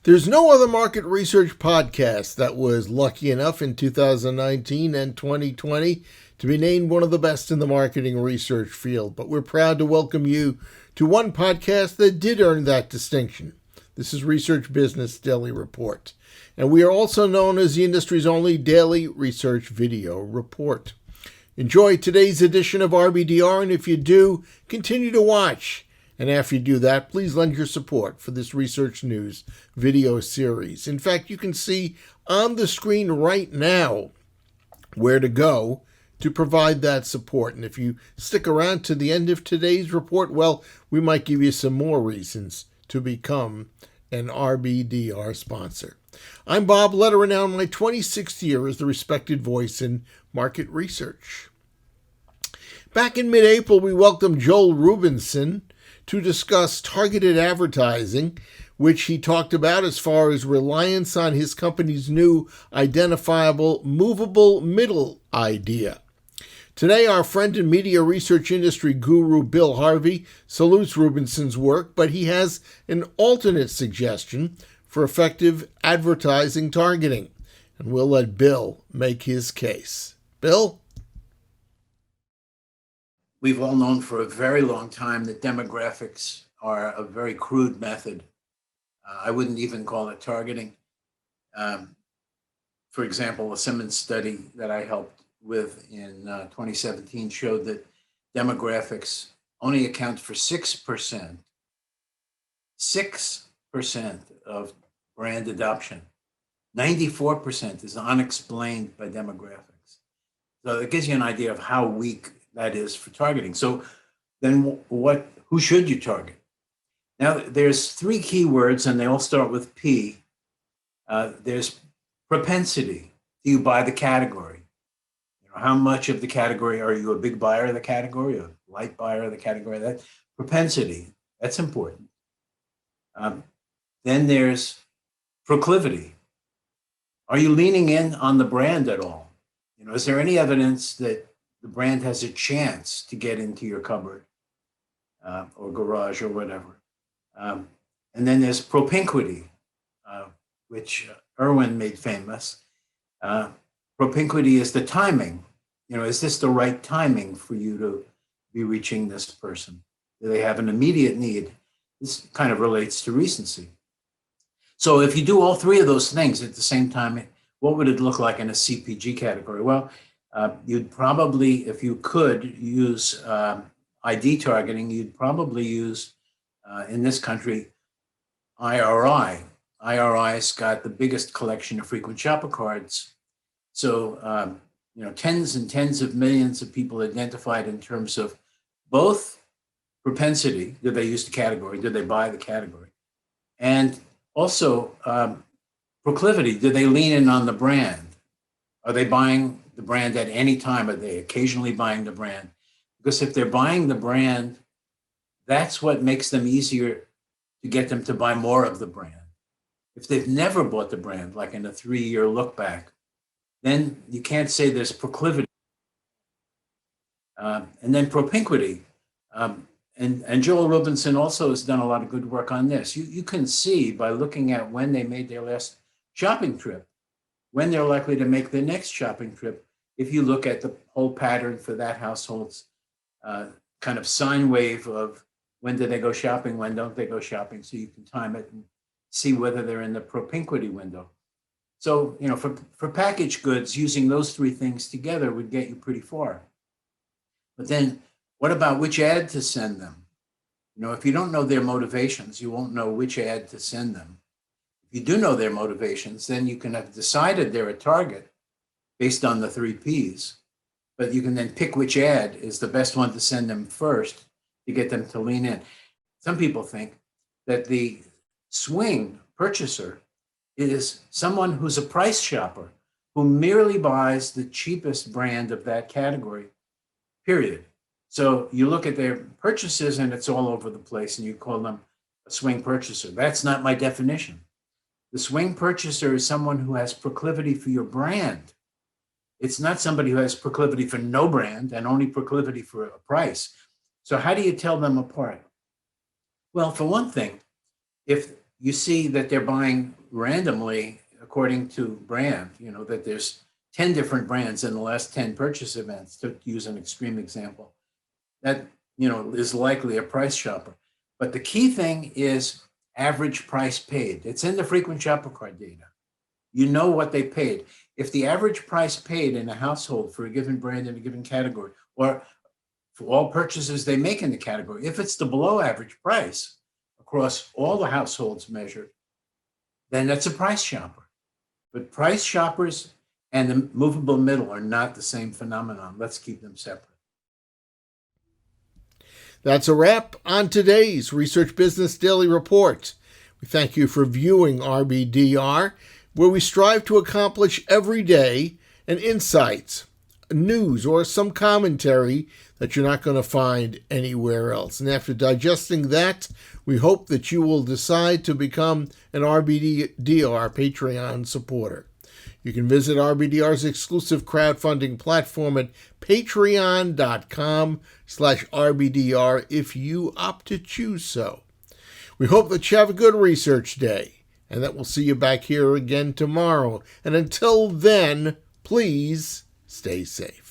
There's no other market research podcast that was lucky enough in 2019 and 2020 to be named one of the best in the marketing research field, but we're proud to welcome you to one podcast that did earn that distinction. This is Research Business Daily Report, and we are also known as the industry's only daily research video report. Enjoy today's edition of RBDR, and if you do, continue to watch. And after you do that, please lend your support for this research news video series. In fact, you can see on the screen right now where to go to provide that support. And if you stick around to the end of today's report, well, we might give you some more reasons to become an RBDR sponsor. I'm Bob Lederer, now in my 26th year as the respected voice in market research. Back in mid-April, we welcomed Joel Rubinson to discuss targeted advertising, which he talked about as far as reliance on his company's new identifiable Moveable Middle idea. Today, our friend and media research industry guru Bill Harvey salutes Rubinson's work, but he has an alternate suggestion for effective advertising targeting. And we'll let Bill make his case. Bill? We've all known for a very long time that demographics are a very crude method. I wouldn't even call it targeting. For example, a Simmons study that I helped with in 2017 showed that demographics only account for 6% of brand adoption. 94% is unexplained by demographics. So it gives you an idea of how weak that is for targeting. So then who should you target? Now, there's three keywords and they all start with P. There's propensity. Do you buy the category? How much of the category are you a big buyer of the category, a light buyer of the category? That propensity, that's important. Then there's proclivity. Are you leaning in on the brand at all? Is there any evidence that the brand has a chance to get into your cupboard or garage or whatever? And then there's propinquity, which Irwin made famous. Propinquity is the timing. Is this the right timing for you to be reaching this person? Do they have an immediate need? This kind of relates to recency. So if you do all three of those things at the same time, what would it look like in a CPG category? Well, you'd probably, if you could use ID targeting, you'd probably use, in this country, IRI. IRI's got the biggest collection of frequent shopper cards. So, tens and tens of millions of people identified in terms of both propensity, did they use the category, did they buy the category? And also proclivity, did they lean in on the brand? Are they buying the brand at any time? Are they occasionally buying the brand? Because if they're buying the brand, that's what makes them easier to get them to buy more of the brand. If they've never bought the brand, like in a 3-year look back, then you can't say there's proclivity. And then propinquity. And Joel Rubinson also has done a lot of good work on this. You can see by looking at when they made their last shopping trip, when they're likely to make their next shopping trip, if you look at the whole pattern for that household's kind of sine wave of when do they go shopping, when don't they go shopping, so you can time it and see whether they're in the propinquity window. So, for packaged goods, using those three things together would get you pretty far. But then what about which ad to send them? If you don't know their motivations, you won't know which ad to send them. If you do know their motivations, then you can have decided they're a target based on the three Ps, but you can then pick which ad is the best one to send them first to get them to lean in. Some people think that the swing purchaser is someone who's a price shopper who merely buys the cheapest brand of that category, period. So you look at their purchases and it's all over the place and you call them a swing purchaser. That's not my definition. The swing purchaser is someone who has proclivity for your brand. It's not somebody who has proclivity for no brand and only proclivity for a price. So how do you tell them apart? Well, for one thing, if you see that they're buying randomly according to brand, that there's 10 different brands in the last 10 purchase events, to use an extreme example. That, is likely a price shopper. But the key thing is average price paid. It's in the frequent shopper card data. You know what they paid. If the average price paid in a household for a given brand in a given category, or for all purchases they make in the category, if it's the below average price across all the households measured, then that's a price shopper. But price shoppers and the movable middle are not the same phenomenon. Let's keep them separate. That's a wrap on today's Research Business Daily Report. We thank you for viewing RBDR, where we strive to accomplish every day an insights, news, or some commentary that you're not going to find anywhere else. And after digesting that, we hope that you will decide to become an RBDR Patreon supporter. You can visit RBDR's exclusive crowdfunding platform at patreon.com/RBDR if you opt to choose so. We hope that you have a good research day and that we'll see you back here again tomorrow. And until then, please stay safe.